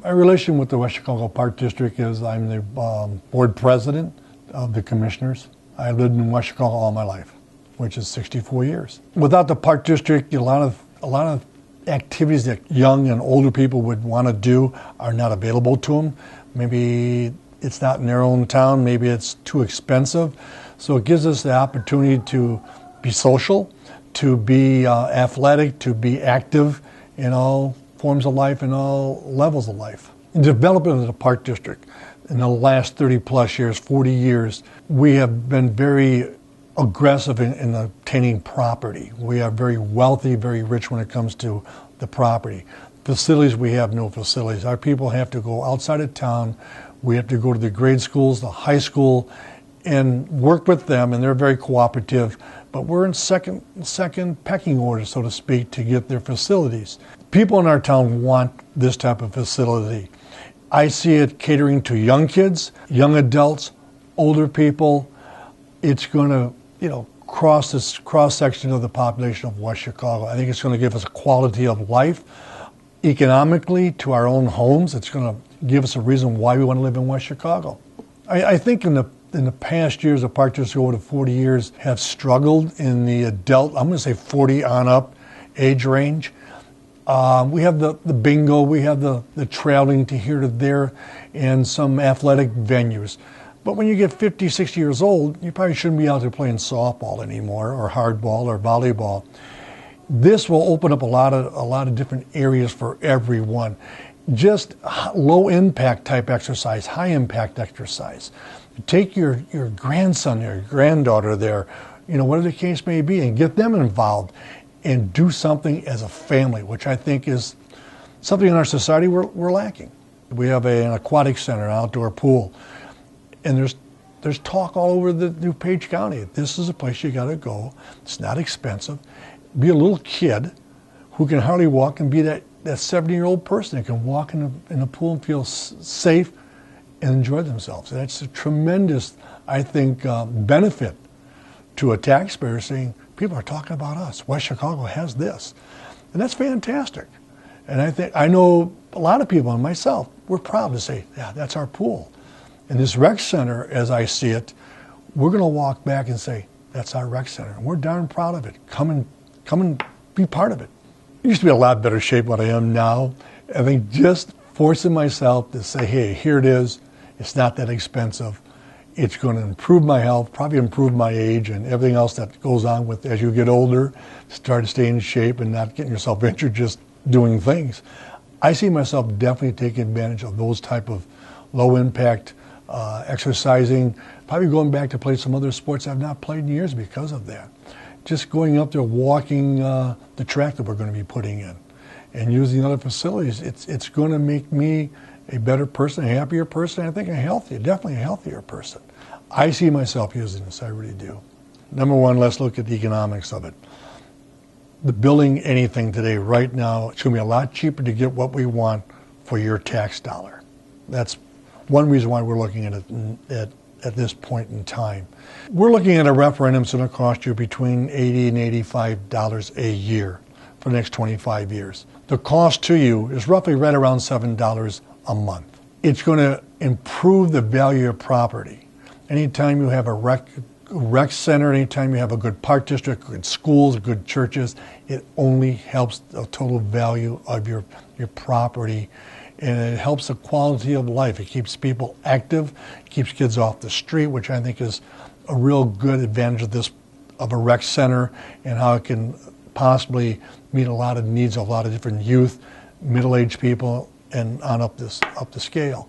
My relation with the West Chicago Park District is I'm the board president of the commissioners. I lived in West Chicago all my life, which is 64 years. Without the Park District, a lot of activities that young and older people would want to do are not available to them. Maybe it's not in their own town, maybe it's too expensive. So it gives us the opportunity to be social, to be athletic, to be active in all forms of life and all levels of life. In development of the Park District, in the last 30 plus years, 40 years, we have been very aggressive in obtaining property. We are very wealthy, very rich when it comes to the property. Facilities, we have no facilities. Our people have to go outside of town. We have to go to the grade schools, the high school, and work with them, and they're very cooperative. But we're in second pecking order, so to speak, to get their facilities. People in our town want this type of facility. I see it catering to young kids, young adults, older people. It's going to, cross this cross-section of the population of West Chicago. I think it's going to give us a quality of life economically to our own homes. It's going to give us a reason why we want to live in West Chicago. I think in the past years, the Park District over 40 years have struggled in the adult, I'm going to say 40 on up age range. We have the bingo, we have the traveling to here to there, and some athletic venues. But when you get 50, 60 years old, you probably shouldn't be out there playing softball anymore, or hardball, or volleyball. This will open up a lot of different areas for everyone. Just low impact type exercise, high impact exercise. Take your grandson or your granddaughter there, whatever the case may be, and get them involved and do something as a family, which I think is something in our society we're lacking. We have an aquatic center, an outdoor pool, and there's talk all over the DuPage County. This is a place you got to go. It's not expensive. Be a little kid who can hardly walk and be that 70-year-old person that can walk in the pool and feel safe and enjoy themselves. And that's a tremendous, I think, benefit to a taxpayer saying, people are talking about us. West Chicago has this. And that's fantastic. And I know a lot of people, and myself, we're proud to say, yeah, that's our pool. And this rec center, as I see it, we're going to walk back and say, that's our rec center. And we're darn proud of it. Come and be part of it. I used to be a lot better shape than I am now. I think just forcing myself to say, hey, here it is. It's not that expensive. It's going to improve my health, probably improve my age and everything else that goes on with as you get older, start to stay in shape and not getting yourself injured just doing things. I see myself definitely taking advantage of those type of low impact exercising, probably going back to play some other sports I've not played in years because of that. Just going up there, walking the track that we're going to be putting in and using other facilities, it's going to make me a better person, a happier person, I think definitely a healthier person. I see myself using this, I really do. Number one, let's look at the economics of it. The building anything today, right now, it's going to be a lot cheaper to get what we want for your tax dollar. That's one reason why we're looking at it at this point in time. We're looking at a referendum that's going to cost you between $80 and $85 a year for the next 25 years. The cost to you is roughly right around $7 a month. It's going to improve the value of property. Anytime you have a rec center, anytime you have a good park district, good schools, good churches, it only helps the total value of your property, and it helps the quality of life. It keeps people active, keeps kids off the street, which I think is a real good advantage of a rec center and how it can possibly meet a lot of needs of a lot of different youth, middle-aged people, and on up the scale.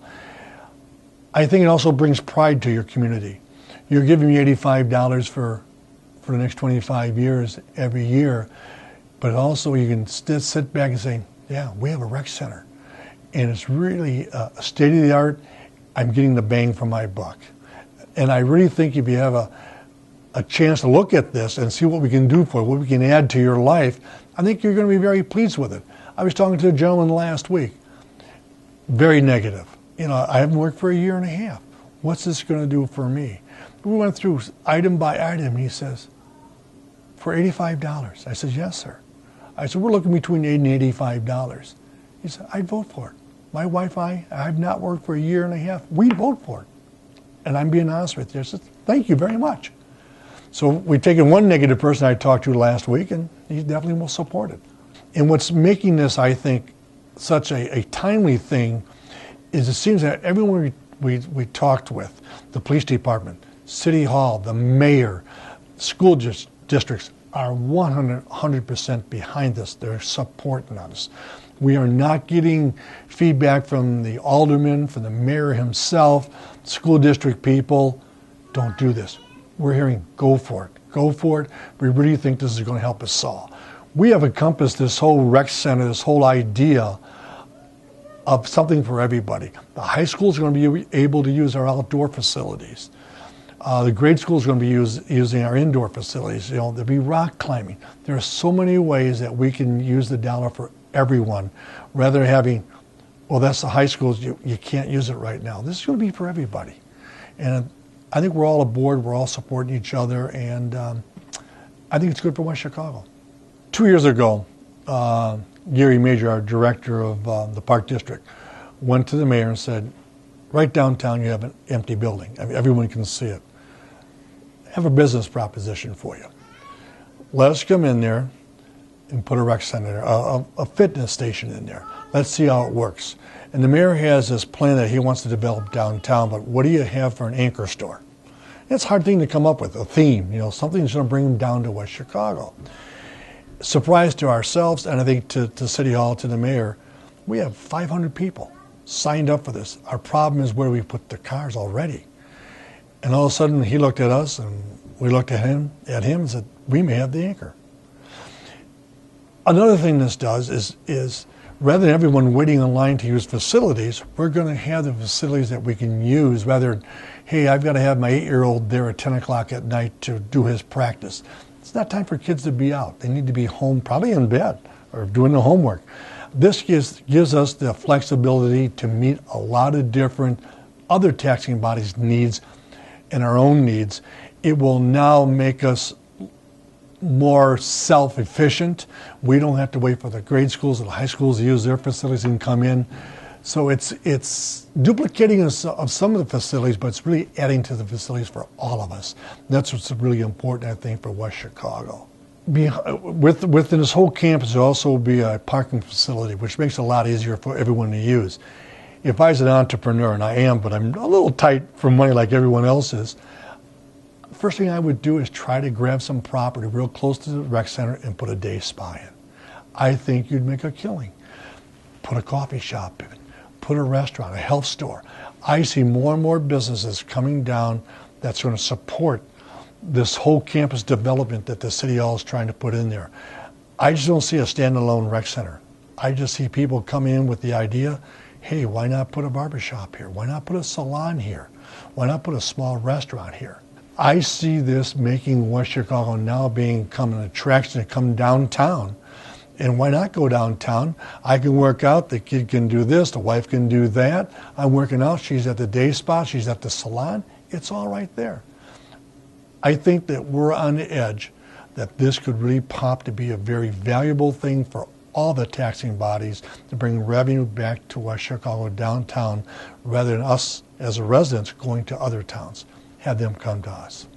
I think it also brings pride to your community. You're giving me $85 for the next 25 years every year, but also you can sit back and say, yeah, we have a rec center. And it's really state-of-the-art. I'm getting the bang for my buck. And I really think if you have a chance to look at this and see what we can do for it, what we can add to your life, I think you're going to be very pleased with it. I was talking to a gentleman last week, very negative. I haven't worked for a year and a half. What's this going to do for me? We went through item by item. He says, for $85. I said, yes, sir. I said, we're looking between $80 and $85. He said, I'd vote for it. My wife and I have not worked for a year and a half. We'd vote for it. And I'm being honest with you. I said, thank you very much. So we've taken one negative person I talked to last week, and he definitely will support it. And what's making this, I think, such a timely thing is it seems that everyone we talked with, the police department, City Hall, the mayor, school districts are 100% behind this. They're supporting us. We are not getting feedback from the alderman, from the mayor himself, school district people. Don't do this. We're hearing, go for it. Go for it. We really think this is going to help us all. We have encompassed this whole rec center, this whole idea of something for everybody. The high school is going to be able to use our outdoor facilities. The grade school is going to be using our indoor facilities. You know, there'll be rock climbing. There are so many ways that we can use the dollar for everyone, rather than having, well, that's the high schools, you can't use it right now. This is going to be for everybody. And I think we're all aboard, we're all supporting each other, and I think it's good for West Chicago. 2 years ago, Gary Major, our director of the Park District, went to the mayor and said, right downtown you have an empty building. I mean, everyone can see it. I have a business proposition for you. Let us come in there and put a rec center there, a fitness station in there. Let's see how it works. And the mayor has this plan that he wants to develop downtown, but what do you have for an anchor store? It's a hard thing to come up with, a theme, you know, something that's going to bring them down to West Chicago. Surprise to ourselves, and I think to City Hall, to the mayor, we have 500 people signed up for this. Our problem is where we put the cars already. And all of a sudden he looked at us and we looked at him and said, we may have the anchor. Another thing this does is rather than everyone waiting in line to use facilities, we're going to have the facilities that we can use rather than, hey, I've got to have my 8-year-old there at 10 o'clock at night to do his practice. It's not time for kids to be out. They need to be home, probably in bed or doing the homework. This gives us the flexibility to meet a lot of different other taxing bodies' needs and our own needs. It will now make us more self-efficient. We don't have to wait for the grade schools or the high schools to use their facilities and come in. So it's duplicating of some of the facilities, but it's really adding to the facilities for all of us. That's what's really important, I think, for West Chicago. Within this whole campus, there'll also be a parking facility, which makes it a lot easier for everyone to use. If I was an entrepreneur, and I am, but I'm a little tight for money like everyone else is, first thing I would do is try to grab some property real close to the rec center and put a day spa in. I think you'd make a killing. Put a coffee shop in, put a restaurant, a health store. I see more and more businesses coming down that's going to support this whole campus development that the City Hall is trying to put in there. I just don't see a standalone rec center. I just see people come in with the idea, hey, why not put a barbershop here? Why not put a salon here? Why not put a small restaurant here? I see this making West Chicago now become an attraction to come downtown. And why not go downtown? I can work out, the kid can do this, the wife can do that. I'm working out, she's at the day spa, she's at the salon. It's all right there. I think that we're on the edge, that this could really pop to be a very valuable thing for all the taxing bodies to bring revenue back to West Chicago downtown rather than us as residents going to other towns. Have them come to us.